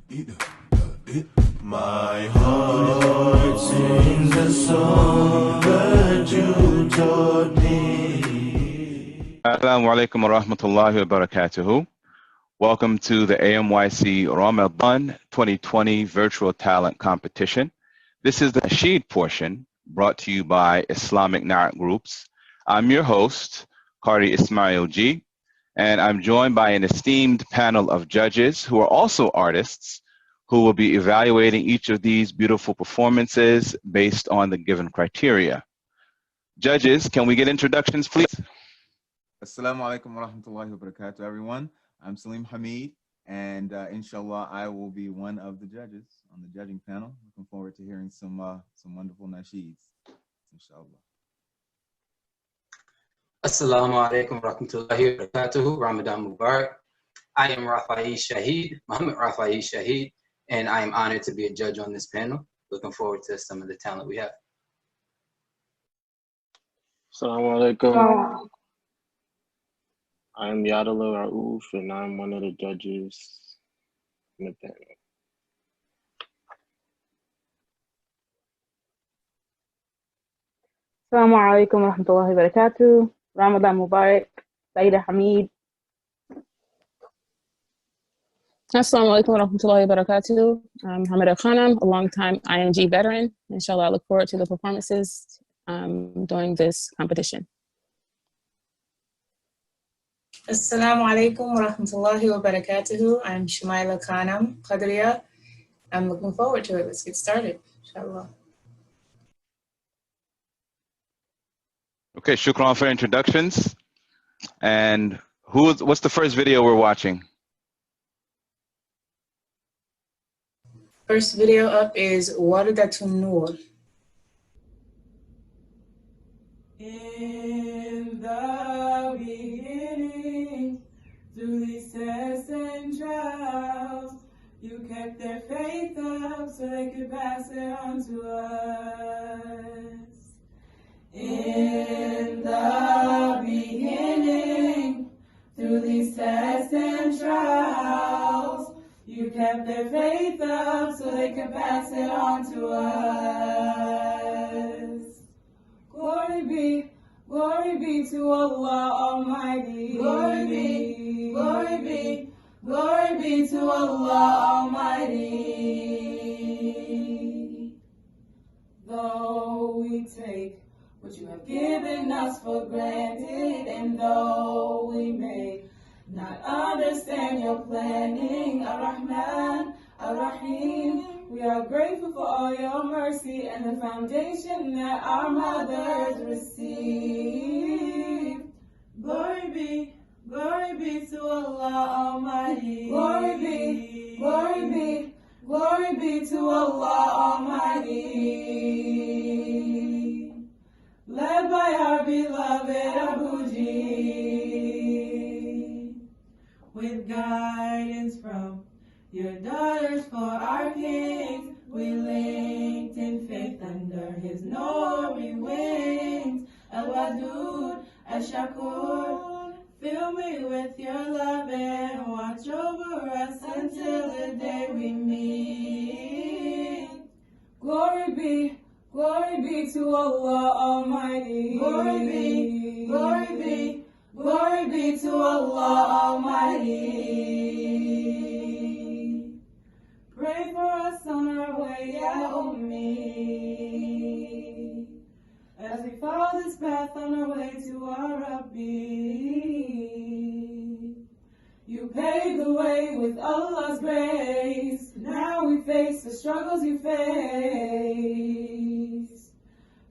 My heart sings a song that you taught me. Assalamu alaikum wa rahmatullahi wa barakatuhu. Welcome to the AMYC Ramadan 2020 Virtual Talent Competition. This is the Nasheed portion brought to you by Islamic Groups. I'm your host, Qari Ismail G, and I'm joined by an esteemed panel of judges who are also artists who will be evaluating each of these beautiful performances based on the given criteria. Judges, can we get introductions, please? Assalamu alaikum wa rahmatullahi wa barakatuh, everyone. I'm Salim Hamid, and inshallah, I will be one of the judges on the judging panel. Looking forward to hearing some wonderful nasheeds, inshallah. Assalamu alaikum wa rahmatullahi wa barakatuh. Ramadan Mubarak. I am Muhammad Rafai Shaheed, and I am honored to be a judge on this panel. Looking forward to some of the talent we have. Assalamu alaikum. I'm Yadala Raouf, and I'm one of the judges in the panel. Assalamu alaikum wa rahmatullahi wa barakatuh. Ramadan Mubarak. Saida Hamid. Assalamu alaikum wa rahmatullahi wa barakatuh. I'm Hamida Khanam, a longtime I.N.G veteran. Inshallah, I look forward to the performances during this competition. Assalamu alaikum wa rahmatullahi wa barakatuhu. I'm Shumaila Khanam, Qadriya. I'm looking forward to it. Let's get started, inshallah. Okay, shukran for introductions. And what's the first video we're watching? First video up is Waridatun Nur. In the beginning, through these tests and trials, you kept their faith up so they could pass it on to us. In the beginning, through these tests and trials, you kept their faith up so they could pass it on to us. Glory be to Allah Almighty. Glory be to Allah Almighty. Though we take what you have given us for granted, and though we may not understand your planning, Ar-Rahman, Ar-Rahim, we are grateful for all your mercy and the foundation that our mothers received. Glory be to Allah Almighty. Glory be to Allah Almighty. Led by our beloved Abu G, with guidance from your daughters for our kings, we linked in faith under his Nori wings. Al-Wadud, Al-Shakur, fill me with your love and watch over us until the day we meet. Glory be to Allah Almighty. Glory be to Allah Almighty. Pray for us on our way, Ya Ummi, as we follow this path on our way to our Rabbi. You paved the way with Allah's grace. Now we face the struggles you face.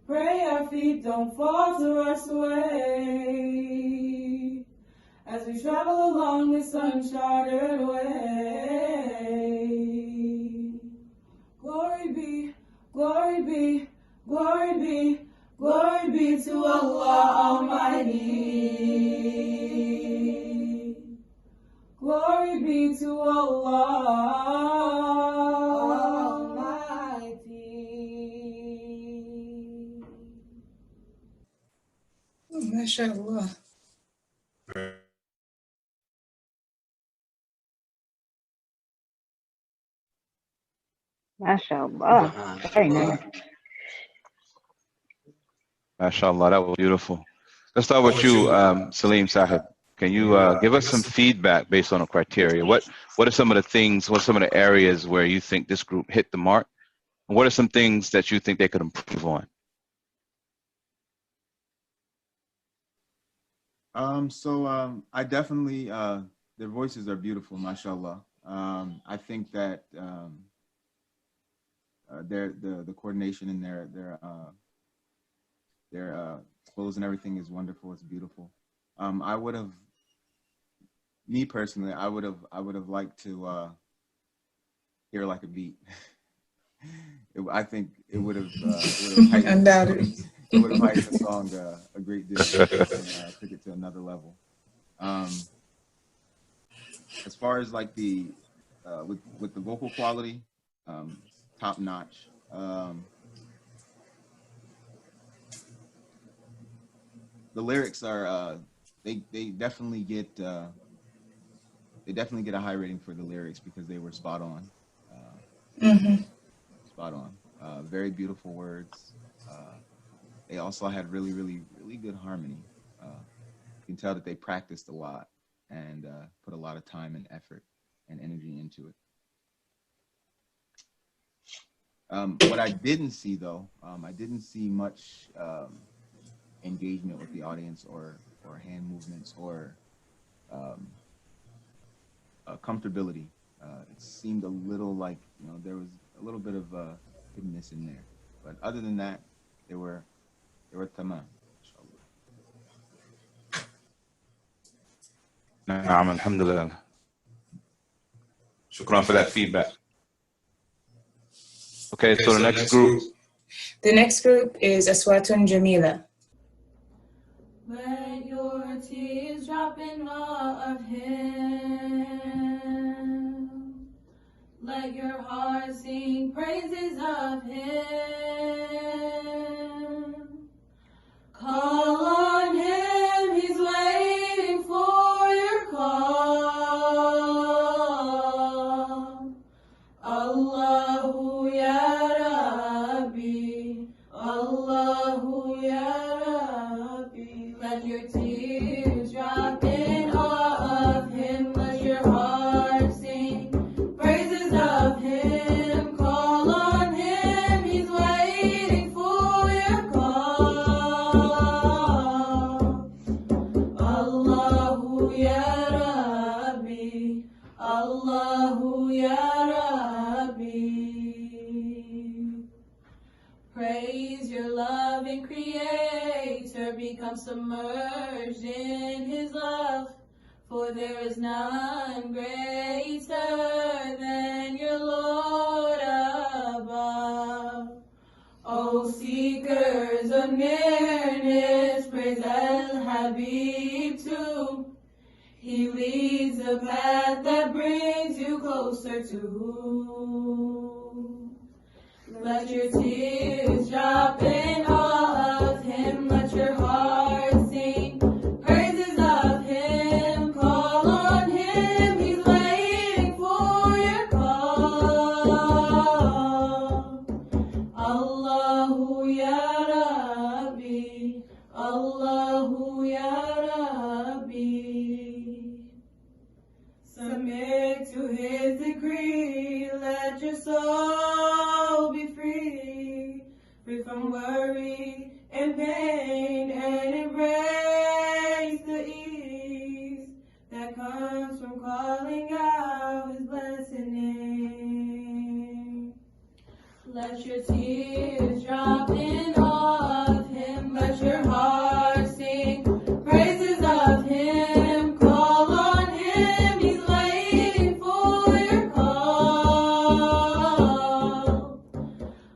Pray our feet don't falter us away as we travel along this uncharted way. Glory be to Allah Almighty. Glory be to Allah Almighty. MashaAllah. Very, MashaAllah. Very nice. MashaAllah, that was beautiful. Let's start with you, Salim Sahib. Can you give us some feedback based on the criteria? What are some of the things, what are some of the areas where you think this group hit the mark? And what are some things that you think they could improve on? I definitely, their voices are beautiful, mashallah. I think that the coordination in their clothes and everything is wonderful. It's beautiful. I would have, me personally, I would have liked to hear like a beat. I think it would have Undoubtedly. it would have heightened the song a great deal and took it to another level. As far as like the with the vocal quality, top notch. The lyrics are they definitely get a high rating for the lyrics because they were spot on. Spot on. Very beautiful words. They also had really good harmony. You can tell that they practiced a lot and put a lot of time and effort and energy into it. What I didn't see though, I didn't see much engagement with the audience or hand movements or comfortability. It seemed a little like, you know, there was a little bit of hiddenness in there. But other than that, they were tamam. Naam, alhamdulillah. Shukran for that feedback. Okay, so the next group. The next group is Aswatun Jamila. Let your tears drop in awe of him. Let your heart sing praises of him. Call on him, he's waiting for your call. Allahu ya Rabbi, Allahu ya Rabbi. Let your tears drop in awe of him. Let your heart sing praises of him. Call on him, he's waiting for your call. Allahu ya Rabbi, Allahu ya Rabbi. Praise your loving creator, become submerged in his love, for there is none greater than your Lord above. O seekers of nearness, praise Al-Habib too. He leads the path that brings you closer to who? Let your tears drop in awe of him. Let your heart sing praises of him. Call on him, he's waiting for your call. Allahu ya Rabbi, Allahu ya Rabbi. Submit to his decree, let your soul be free, free from worry and pain, and embrace the ease that comes from calling out his blessed name. Let your tears drop in awe of him, let your heart sing praises of him. Call on him, he's waiting for your call.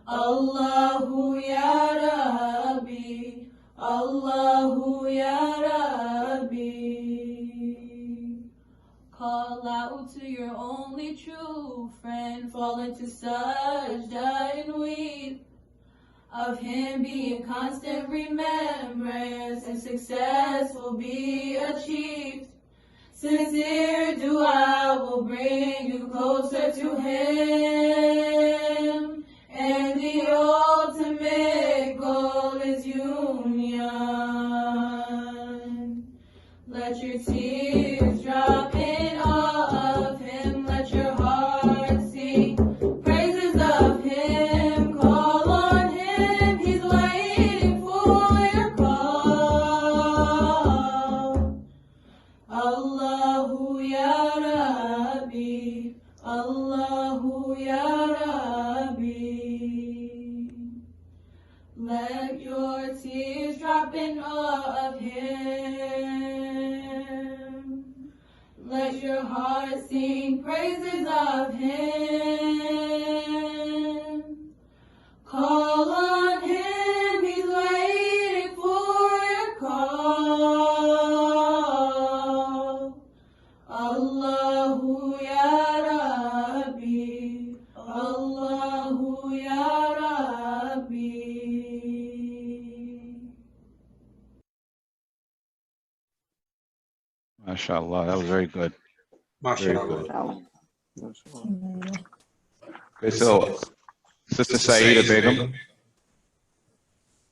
Allahu ya Rabbi, Allahu ya Rabbi. Call out to your only true friend, fall into sajda and weep of him, be in constant remembrance, and success will be achieved. Sincere dua will bring you closer to him. heart sing praises of him. Call on him, he's waiting for your call. Allahu ya Rabbi, Allahu ya Rabbi. Let your tears drop in awe of him. Let your heart sing praises of him. Call on him, he's waiting for your call. Allahu ya Rabbi, Allahu ya Rabbi. MashaAllah, that was very good. Very good. Okay, so Sister Saida Begum,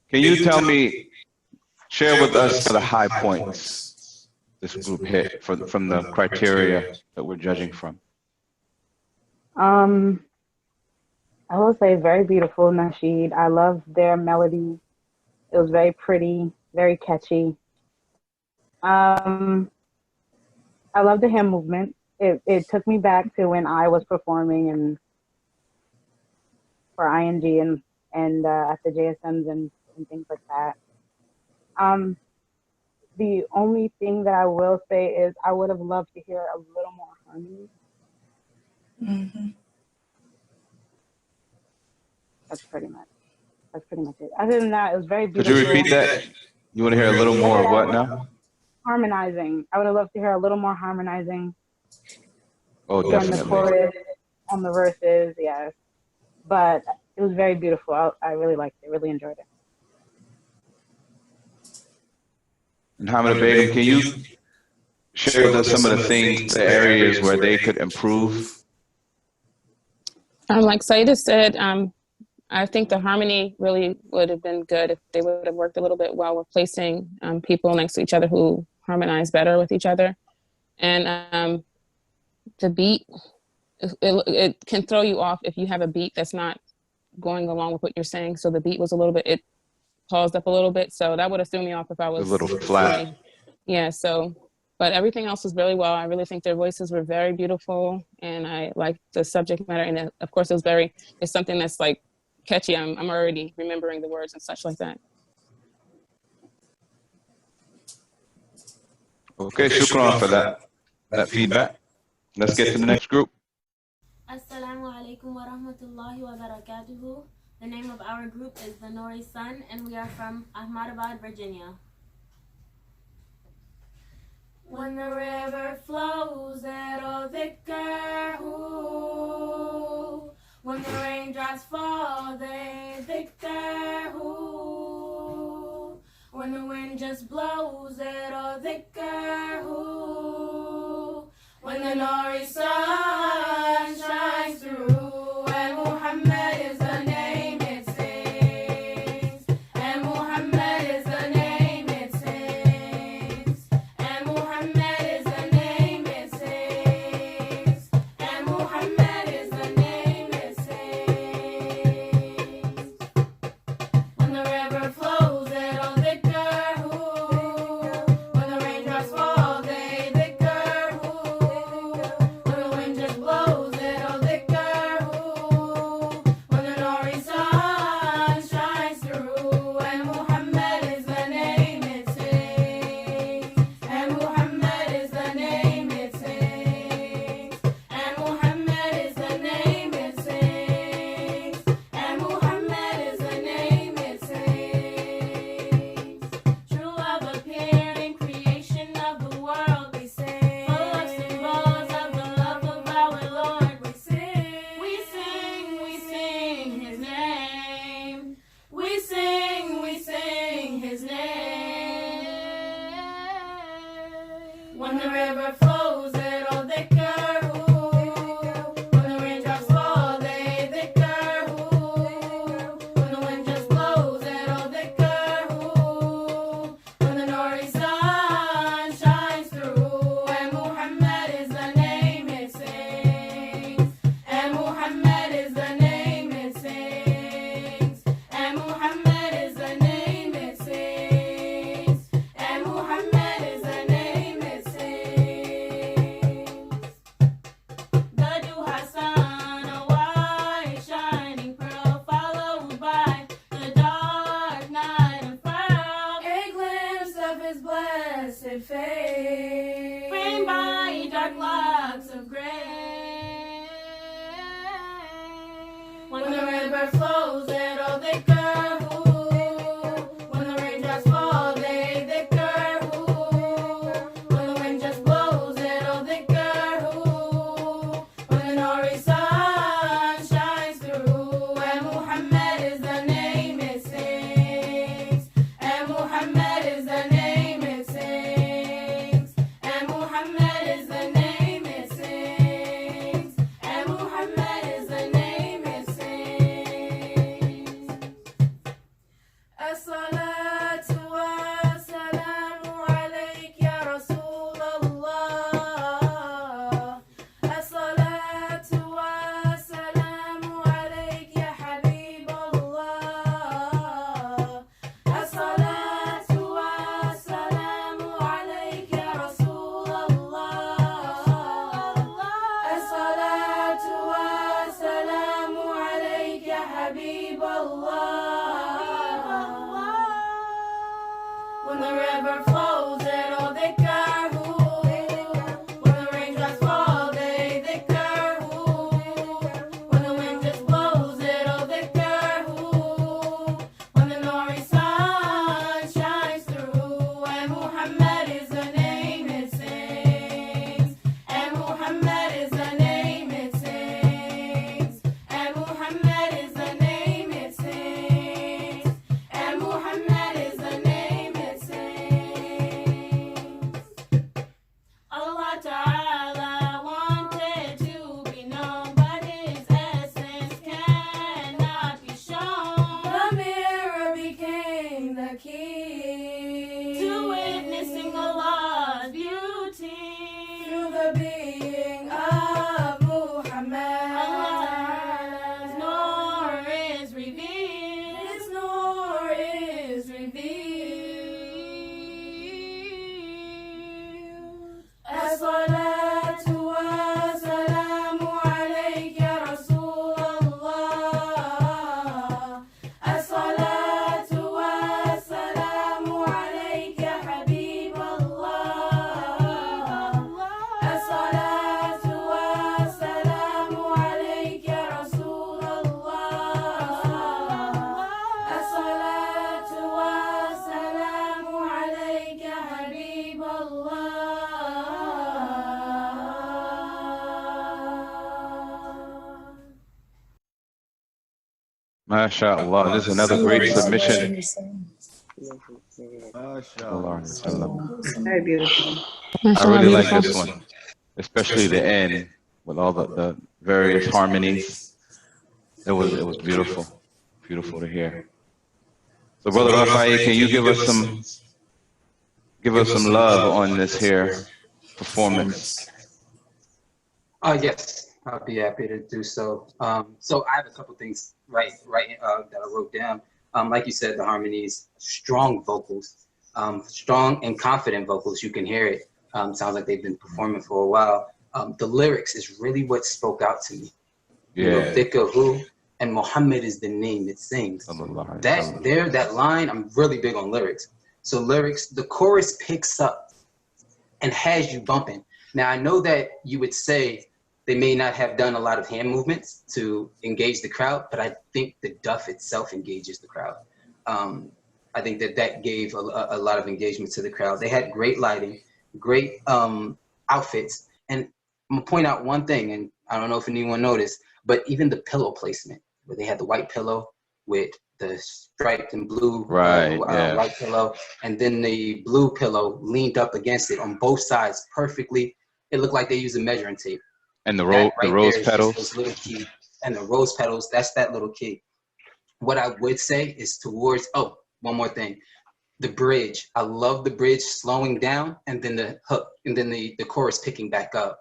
can you tell me, share with us some of the high points this group hit from the criteria that we're judging from? I will say very beautiful Nasheed. I love their melody. It was very pretty, very catchy. I love the hand movement. It took me back to when I was performing and for I.N.G and at the JSMs and things like that. The only thing that I will say is I would have loved to hear a little more harmony. Mm-hmm. That's pretty much it. Other than that, it was very beautiful. Could you repeat that? You want to hear a little more of what now? Harmonizing. I would have loved to hear a little more harmonizing. Oh, On definitely. the chorus, on the verses, yes. But it was very beautiful. I really liked it, really enjoyed it. And Hamida Begum, can you share with us some of the things, the areas where they could improve? Like Saida said, I think the harmony really would have been good if they would have worked a little bit while we're placing people next to each other who harmonize better with each other. And the beat, it can throw you off if you have a beat that's not going along with what you're saying. So the beat was a little bit, it paused up a little bit. So that would have threw me off if I was a little flat. Yeah, so, but everything else was really well. I really think their voices were very beautiful and I liked the subject matter. And of course it's something that's like catchy. I'm already remembering the words and such like that. Okay, shukran for that feedback. Let's get to the next group. Assalamu alaikum wa rahmatullahi wa barakatuhu. The name of our group is the Nori Sun, and we are from Ahmadabad, Virginia. When the river flows, it'll dhikr, ooh. When the raindrops fall, they dhikr, ooh. When the wind just blows, it'll dhikr, ooh. When the Nori sun shines through, and Muhammad is the name it sings, and Muhammad is the name it sings, and Muhammad is the name it sings, and Muhammad is the name it sings. When the river flows, it'll dhikr, ooh. When the raindrops fall, they dhikr, ooh. When the wind just blows, MashaAllah. This is another great submission. Very beautiful. I really like this one, especially the end with all the various harmonies. It was beautiful, beautiful to hear. So, Brother Rafai, can you give us some love on this here performance? Yes, I'll be happy to do so. So I have a couple things that I wrote down. Like you said, the harmonies, strong vocals, strong and confident vocals. You can hear it. Sounds like they've been performing for a while. The lyrics is really what spoke out to me. You know, Thika who and Muhammad is the name it sings. That line, I'm really big on lyrics. So lyrics, the chorus picks up and has you bumping. Now, I know that you would say they may not have done a lot of hand movements to engage the crowd, but I think the duff itself engages the crowd. I think that gave a lot of engagement to the crowd. They had great lighting, great outfits. And I'm gonna point out one thing, and I don't know if anyone noticed, but even the pillow placement, where they had the white pillow with the striped and blue white pillow, and then the blue pillow leaned up against it on both sides perfectly. It looked like they used a measuring tape. And the rose petals. Those little key. And the rose petals, that's that little key. What I would say is towards, one more thing. The bridge. I love the bridge slowing down and then the hook and then the chorus picking back up.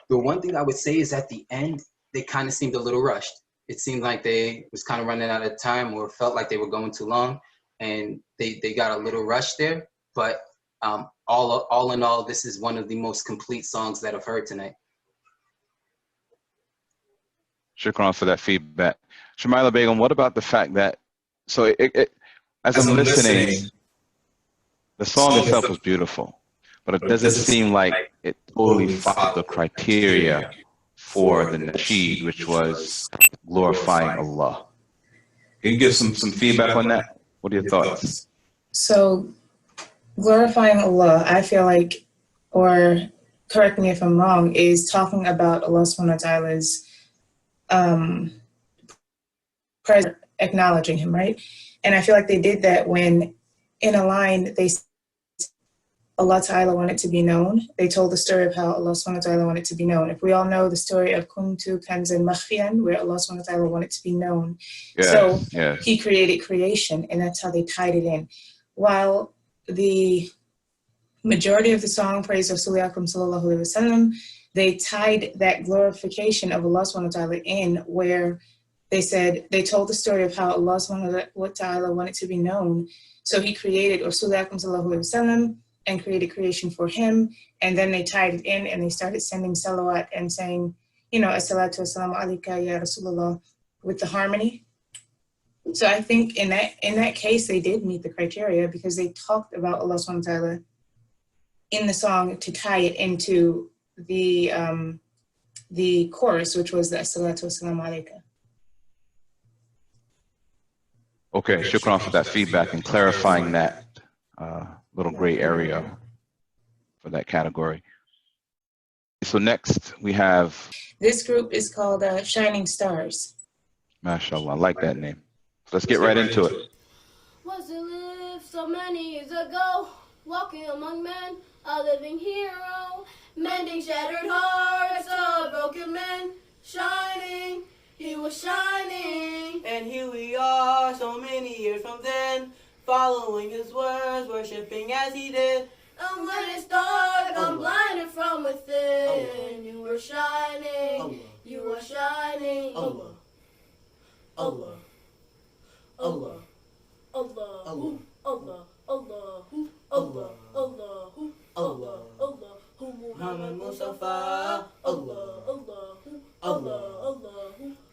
The one thing I would say is at the end, they kind of seemed a little rushed. It seemed like they was kind of running out of time or felt like they were going too long, and they got a little rushed there. But all in all, this is one of the most complete songs that I've heard tonight. Shukran for that feedback. Shumaila Begum, what about the fact that, so as I'm listening, the song itself was beautiful, but it doesn't seem like it totally followed the criteria for the Nasheed, which was glorifying Allah. Can you give some feedback on that? What are your thoughts? So, glorifying Allah, I feel like, or correct me if I'm wrong, is talking about Allah subhanahu wa ta'ala's acknowledging him, right? And I feel like they did that when in a line they Allah Ta'ala wanted to be known. They told the story of how Allah subhanahu wa ta'ala wanted to be known. If we all know the story of Kuntu Kanzan Makhfiyan, where Allah subhanahu wa ta'ala wanted to be known. He created creation, and that's how they tied it in. While the majority of the song praised Rasulullah sallallahu alaihi wasallam, they tied that glorification of Allah subhanahu wa ta'ala in where they told the story of how Allah subhanahu wa ta'ala wanted to be known. So he created Rasulullah sallallahu alaihi wasallam and created creation for him. And then they tied it in and they started sending salawat and saying, as-salatu wassalamu alayka ya Rasulullah with the harmony. So I think in that case, they did meet the criteria because they talked about Allah subhanahu wa ta'ala in the song to tie it into the chorus, which was the as-salatu wassalamu alayka. Okay, shukran for that feedback and clarifying that little gray area for that category. So next we have... This group is called Shining Stars. MashaAllah, I like that name. So let's get right into it. Was to live so many years ago, walking among men, a living hero, mending shattered hearts of broken men, shining, he was shining. And here we are, so many years from then, following his words, worshipping as he did. And when it's dark, I'm blinded from within. You were shining, you were shining. Allah, Allah, Allah, Allah, Allah, Allah, Allah, Allah, Allah, Allah, Allah, Muhammad Mustafa, Allah, Allah, Allah, Allah,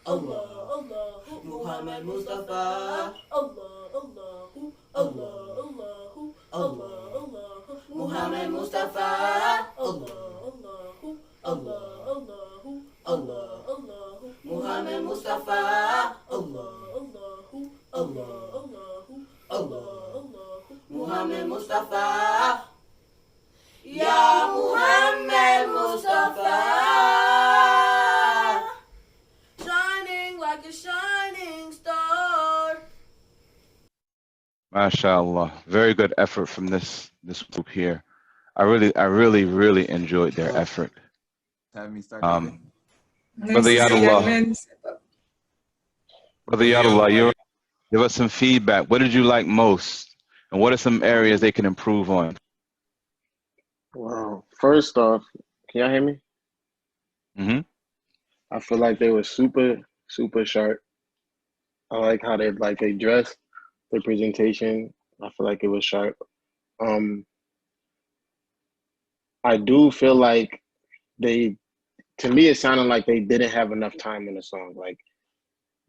Allah, Allah, Muhammad Mustafa, Allah, Allah, Allah, Allah, Allah, Allah, Muhammad Mustafa, Allah, Allah, Allah, Allah, Allah, Allah, Muhammad Mustafa, Allah, Allah, Allah, Allah, Allah, Muhammad Mustafa, Ya Muhammad Mustafa, shining like a shining star. MashaAllah. Very good effort from this group here. I really enjoyed their effort. Have me start the day. Brother Yadullah, you give us some feedback. What did you like most? And what are some areas they can improve on? Well, first off, can y'all hear me? Mm-hmm. I feel like they were super sharp. I like how they dress, their presentation. I feel like it was sharp. I do feel like to me, it sounded like they didn't have enough time in the song. Like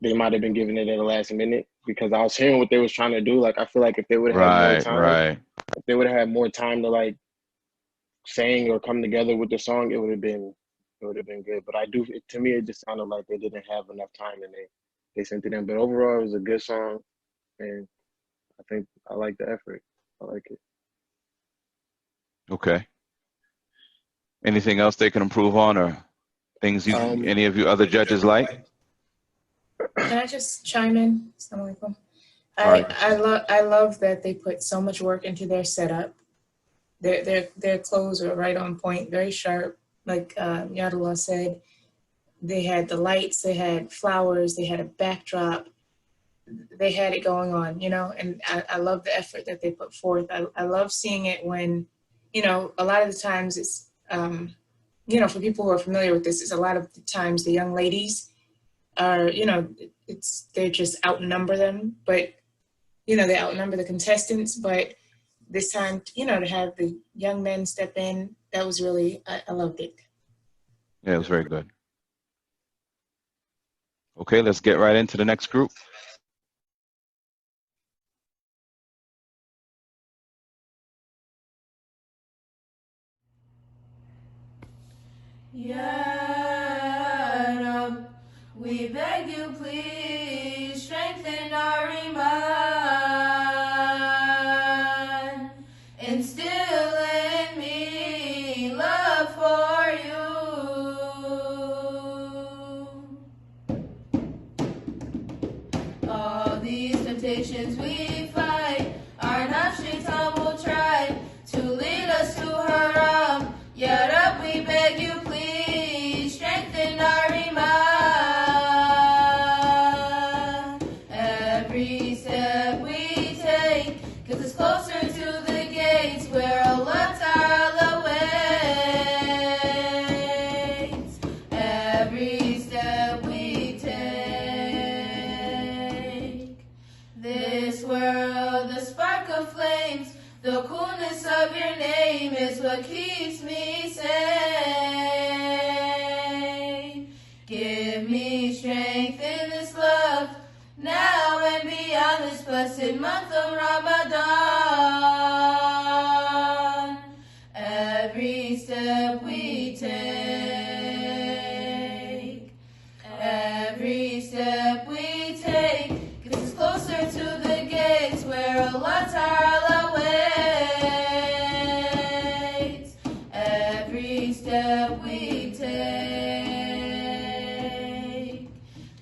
they might have been giving it in the last minute, because I was hearing what they was trying to do. Like I feel like if they would have had more time, if they would have had more time to like sing or come together with the song, it would have been good. But to me, it just sounded like they didn't have enough time, and they sent it in. But overall, it was a good song, and I think I like the effort. I like it. Okay. Anything else they can improve on, or things any of you other judges like? Can I just chime in? Assalamu alaikum. I love that they put so much work into their setup. Their clothes were right on point, very sharp. Like Yadullah said, they had the lights, they had flowers, they had a backdrop. They had it going on, and I love the effort that they put forth. I love seeing it when, a lot of the times it's, for people who are familiar with this, it's a lot of the times the young ladies are, they just outnumber them, but, they outnumber the contestants. But this time, to have the young men step in, that was really, I loved it. Yeah, it was very good. Okay, let's get right into the next group. Ya Rab, we beg you please strengthen our iman, instill in me love for you. All these temptations we fight are not shaitan will try to lead us to haram. Ya Rab, we beg you please strengthen our iman. Every step we take gets us closer to the gates where Allah Ta'ala waits. Every step we take, this world, the spark of flames, the coolness of your name is what keeps me sane. Give me strength in this love, now and beyond this blessed month of Ramadan. Every step we take, every step we take, gets us closer to the gates where Allah Ta'ala waits. Every step we take,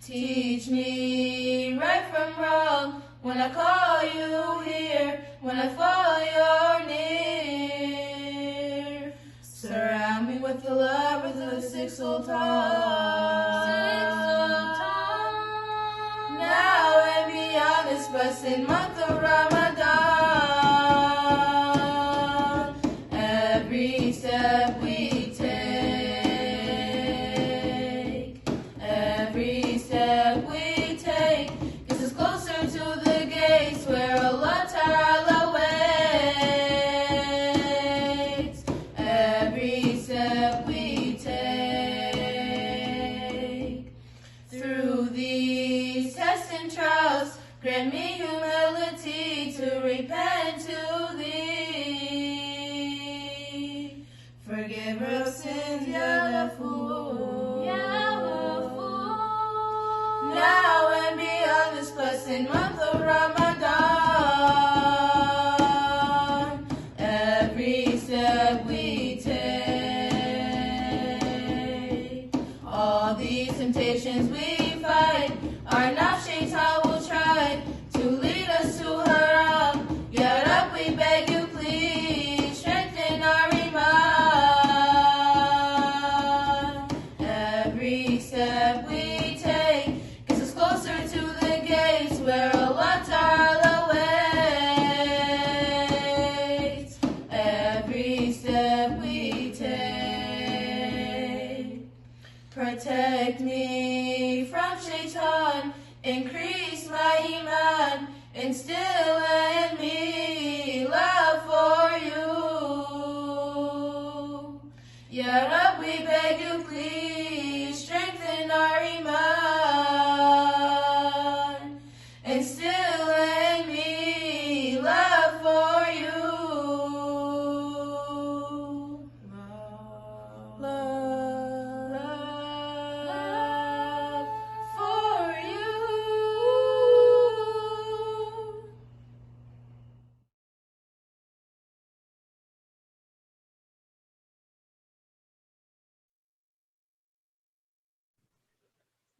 teach me right from wrong when I call you here, when I fall you're near. Surround me with the love of the six sultans. Now and beyond this blessed month of Ramadan. Every step we take, every step we take, gets us closer to the gates where Allah Ta'ala waits. Every step we take, through these tests and trials, grant me humility to repent to thee. Forgive our sins, Ya Ghafur. Now and beyond this blessed month of Ramadan. Every step we take, all these temptations we fight are not shaitan will try to lead us to haram. Increase my iman, instill in me love for you. Ya Rab, we beg you please strengthen our iman. Instill in me love for you. Love for you.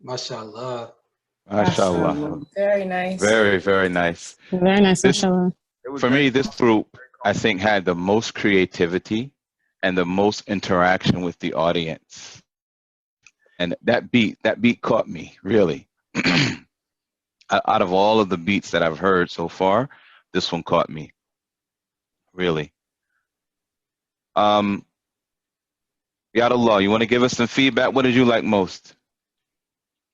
Mashallah. MashaAllah. Very nice. Very, very nice. Very nice, This, mashallah. for me, this group, I think, had the most creativity and the most interaction with the audience. And that beat caught me, really. Out of all of the beats that I've heard so far, this one caught me, really. Yadullah, you want to give us some feedback? What did you like most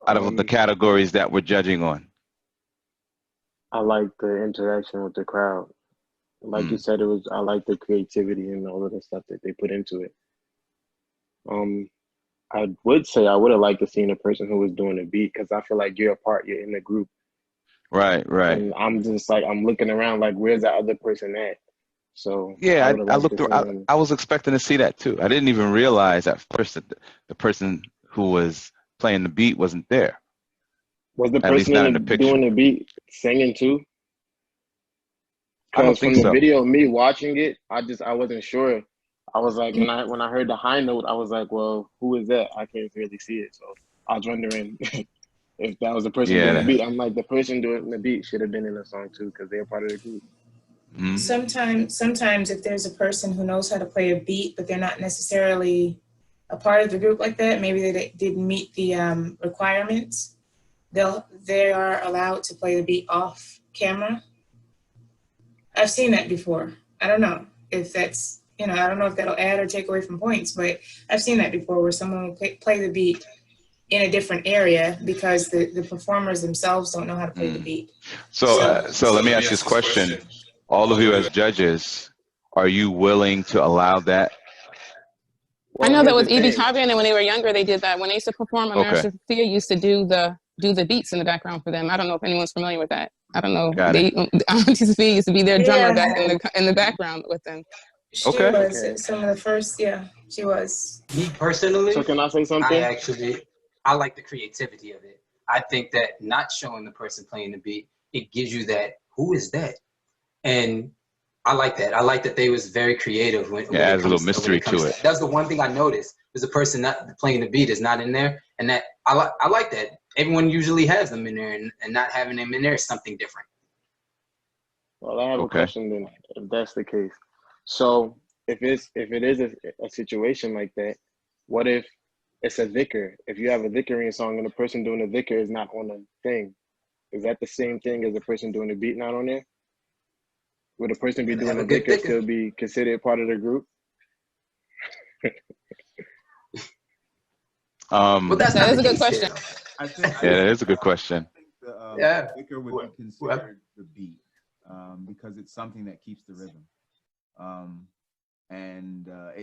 out of the categories that we're judging on? I like the interaction with the crowd. Like you said, I like the creativity and all of the stuff that they put into it. I would say I would have liked to seen a person who was doing the beat, because I feel like you're in the group. Right. And I'm just like, I'm looking around like, where's that other person at? So yeah, I looked through. I was expecting to see that too. I didn't even realize at first that the person who was playing the beat wasn't there. Was the At least person not in the picture. doing the beat singing too? I don't Because think from the so. video, me watching it, I wasn't sure. I was like, when I heard the high note, I was like, well, who is that? I can't really see it. So I was wondering if that was the person doing the beat. I'm like, the person doing the beat should have been in the song too, because they're part of the group. Sometimes if there's a person who knows how to play a beat, but they're not necessarily a part of the group like that, maybe they didn't meet the requirements, they are allowed to play the beat off camera. I've seen that before. I don't know if that's, I don't know if that'll add or take away from points, but I've seen that before where someone will play the beat in a different area because the performers themselves don't know how to play the beat. So let me ask you this question. All of you as judges, are you willing to allow that? I know that with E.B. Tabian, and when they were younger, they did that. When they used to perform, America Sophia used to do the beats in the background for them. I don't know if anyone's familiar with that. I don't know. Auntie Sophia used to be their drummer back in the background with them. She was some of the first, she was. Me personally, so can I say something? I like the creativity of it. I think that not showing the person playing the beat, it gives you that, who is that? And I like that. I like that they was very creative when adds a little mystery to it. That's the one thing I noticed. There's a person not playing the beat is not in there, and that I like that. Everyone usually has them in there, and not having them in there is something different. Well, I have a question then, if that's the case. So if it is a situation like that, what if it's a dhikr? If you have a dhikr in your song and the person doing the dhikr is not on the thing, is that the same thing as the person doing the beat not on there? Would a person be doing the dhikr still be considered part of the group? Well, that is a good question. That is a good question. The dhikr would be considered the beat because it's something that keeps the rhythm.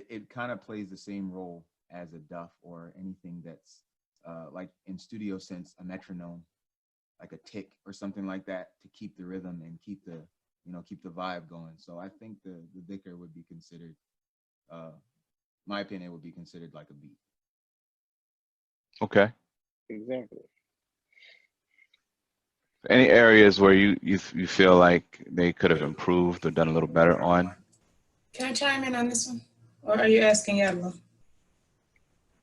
It kind of plays the same role as a duff or anything that's like in studio sense, a metronome, like a tick or something like that to keep the rhythm and keep the vibe going. So I think the dhikr would be considered, my opinion, would be considered like a beat. Okay. Exactly. Any areas where you feel like they could have improved or done a little better on? Can I chime in on this one? Or are you asking Yadla?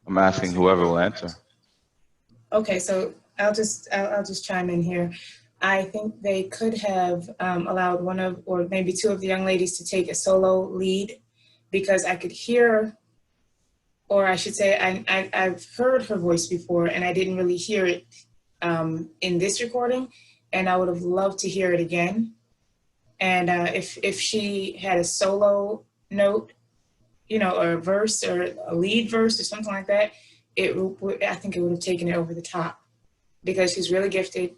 I'm asking whoever will answer. Okay, so I'll just chime in here. I think they could have allowed one of, or maybe two of the young ladies to take a solo lead, because I could hear, or I should say I've heard her voice before and I didn't really hear it in this recording, and I would have loved to hear it again. And if she had a solo note, or a verse or a lead verse or something like that, I think it would have taken it over the top, because she's really gifted.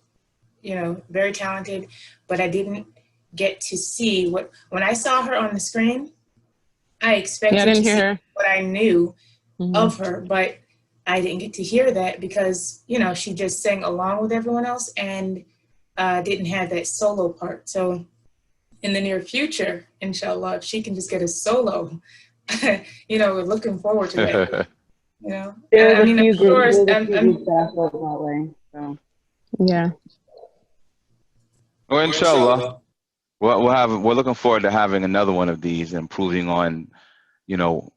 you know, very talented, but I didn't get to see when I saw her on the screen, I expected I didn't to hear see her. what I knew Mhm. of her, but I didn't get to hear that because, you know, she just sang along with everyone else and didn't have that solo part. So in the near future, inshallah, if she can just get a solo, you know, we're looking forward to that. You know, There's I mean, I'm sure. there's a few groups that I felt that way. So Yeah. Well, inshallah, we're looking forward to having another one of these, improving on, you know,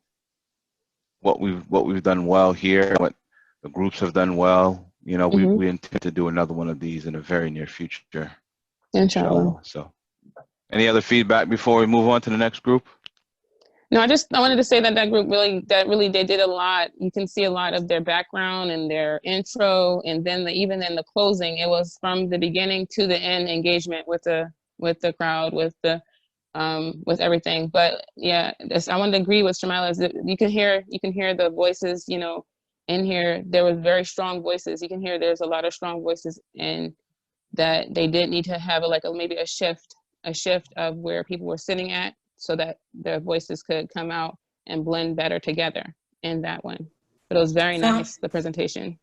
what we've done well here, what the groups have done well. You know, Mhm. we intend to do another one of these in the very near future, Inshallah. So, any other feedback before we move on to the next group? No, I wanted to say that that group really they did a lot. You can see a lot of their background and their intro, and then even in the closing, it was from the beginning to the end engagement with the crowd, with everything. But yeah, I wanted to agree with Shamila. Is that you can hear the voices, you know, in here. There was very strong voices. You can hear there's a lot of strong voices, and that they did need to have maybe a shift of where people were sitting at, so that their voices could come out and blend better together in that one. But it was very nice, the presentation.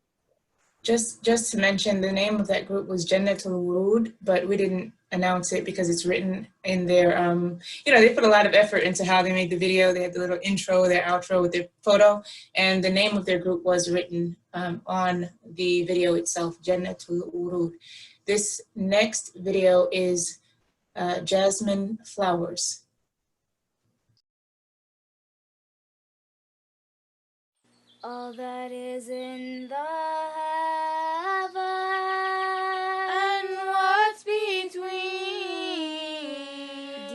Just to mention, the name of that group was Jannatul Wurud, but we didn't announce it because it's written in their, you know, they put a lot of effort into how they made the video. They had the little intro, their outro with their photo, and the name of their group was written on the video itself, Jannatul Wurud. This next video is Jasmine Flowers. All that is in the heaven and what's between,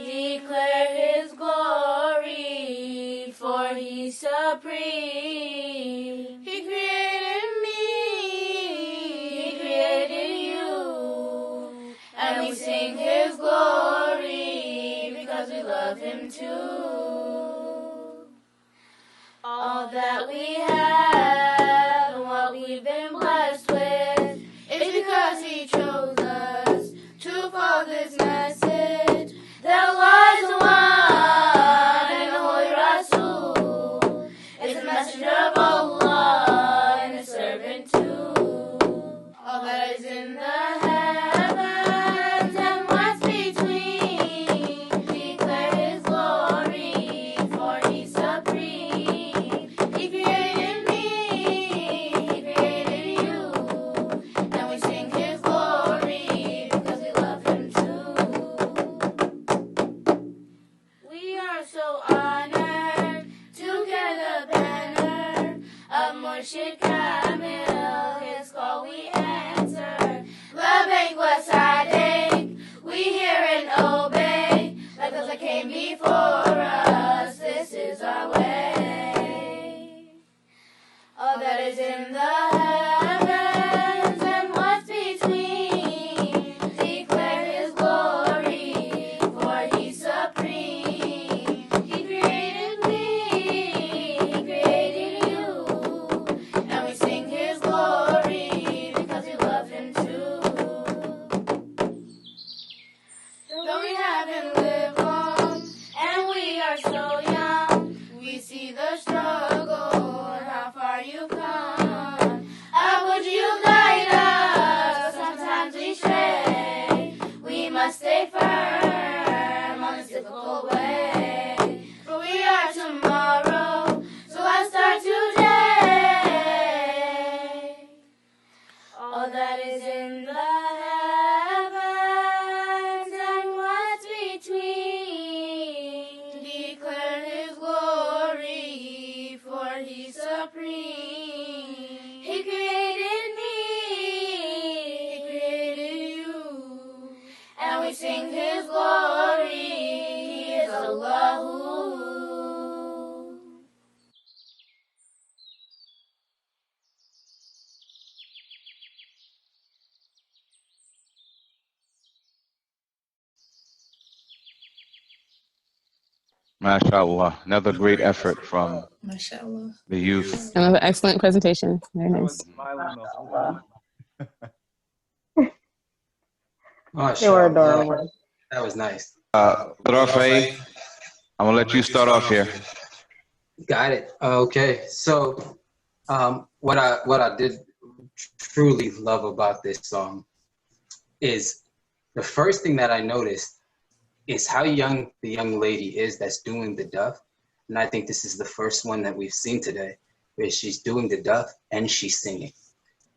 declare his glory, for he's supreme. He created me, he created you, and we sing his glory because we love him too. All that we have and what we've been blessed with is because he chose us to follow this message. There lies one and the Holy Rasul is the messenger of Allah and his servant too. All that is in the heavens and what's between, declare his glory, for he's supreme. He created me, he created you, and we sing his glory because we love him too. We are so honored to carry the banner of Murshid Kamil. His call we answer. Labbaik wa sa'daik. We hear and obey. Like those that came before us, this is our way. All that is in the heavens and what's between, declare his glory, for he's supreme. He created me, he created you, and we sing his glory because we love him too. Though we haven't lived long and we are so young, we see the struggle and how far you've come. How would you guide us? Sometimes we stray. We must stay firm on this difficult way. For we are tomorrow, so let's start today. All that is in the heavens and what's between, declare his glory, for he's supreme. He created me, he created you, and we sing his glory. He is Allahu. MashaAllah, another great effort from MashaAllah. the youth. Another excellent presentation. Very I nice. was smiling the whole time. They were MashaAllah. adorable. That was nice. Rafai, I'm gonna let you start off here. Got it. Okay. So what I did truly love about this song is the first thing that I noticed is how young the young lady is that's doing the duff. And I think this is the first one that we've seen today, where she's doing the duff and she's singing.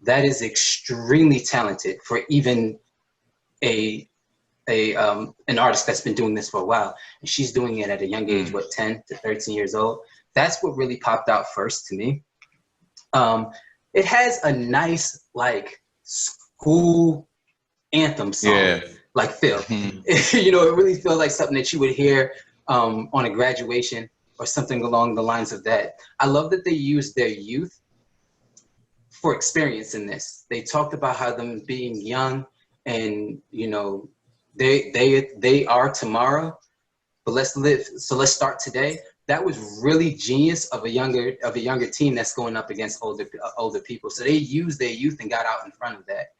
That is extremely talented for even an artist that's been doing this for a while. And she's doing it at a young age, what, 10 to 13 years old. That's what really popped out first to me. It has a nice, like, school anthem song, like feel. You know, it really feels like something that you would hear on a graduation or something along the lines of that. I love that they use their youth for experience in this. They talked about how them being young and, you know, they are tomorrow, but let's live. So let's start today. That was really genius of a younger team that's going up against older people. So they used their youth and got out in front of that.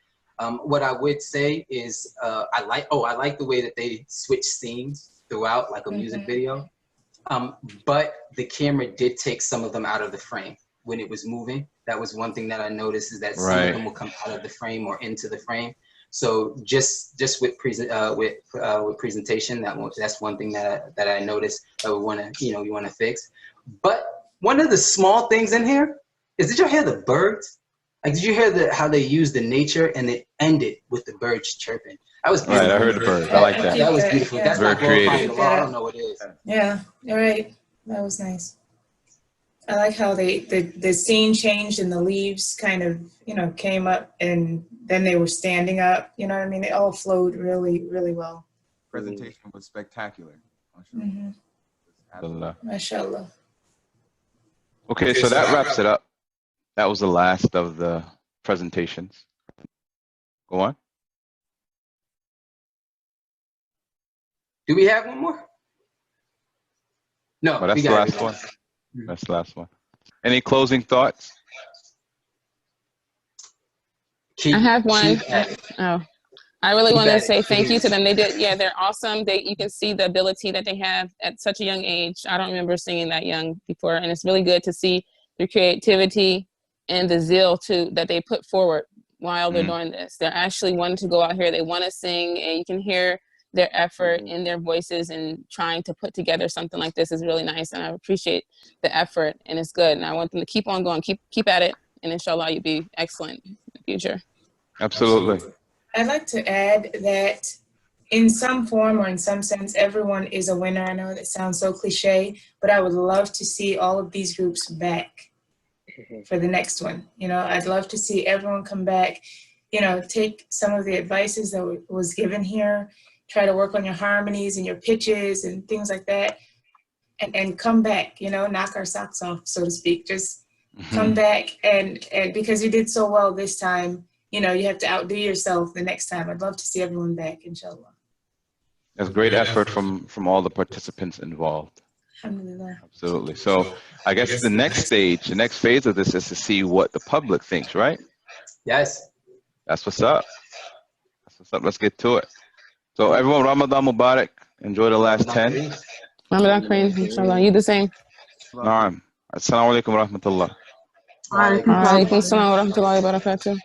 What I would say is I like the way that they switch scenes throughout, like a music video. But the camera did take some of them out of the frame when it was moving. That was one thing that I noticed, is that some of them will come out of the frame or into the frame. So just with presentation, that's one thing that I noticed that we want to fix. But one of the small things in here is, did you hear the birds? Like, did you hear how they used the nature and it ended with the birds chirping? That was beautiful. Right, I heard the birds. I like that. That was beautiful. Yeah. That's Very not glorifying creative. the law. I don't know what it is. Yeah, you're right. That was nice. I like how the scene changed and the leaves kind of, you know, came up and then they were standing up. You know what I mean? It all flowed really, really well. Presentation was spectacular. Mashallah. Okay, so that wraps it up. That was the last of the presentations. Go on. Do we have one more? No, Oh, that's the last one. That's the last one. Any closing thoughts? I have one. I really want to say thank you to them. They did, yeah, they're awesome. You can see the ability that they have at such a young age. I don't remember seeing that young before, and it's really good to see the creativity and the zeal that they put forward while they're doing this. They're actually wanting to go out here. They want to sing, and you can hear their effort in their voices, and trying to put together something like this is really nice. And I appreciate the effort, and it's good. And I want them to keep on going, keep at it, and inshallah you'll be excellent in the future. Absolutely. I'd like to add that in some form or in some sense, everyone is a winner. I know that sounds so cliche, but I would love to see all of these groups back for the next one. You know, I'd love to see everyone come back, you know, take some of the advices that was given here, try to work on your harmonies and your pitches and things like that, and come back, you know, knock our socks off, so to speak. Just come back, and because you did so well this time, you know, you have to outdo yourself the next time. I'd love to see everyone back, inshallah. That's great effort from all the participants involved. Alhamdulillah. Absolutely. So I guess the next stage, the next phase of this is to see what the public thinks, right? Yes. That's what's up. That's what's up. Let's get to it. So everyone, Ramadan Mubarak. Enjoy the last 10. Ramadan Kareem, inshallah. You the same. Naam. Assalamu alaikum wa rahmatullah. Wa alaikum assalam wa rahmatullahi wa barakatuh.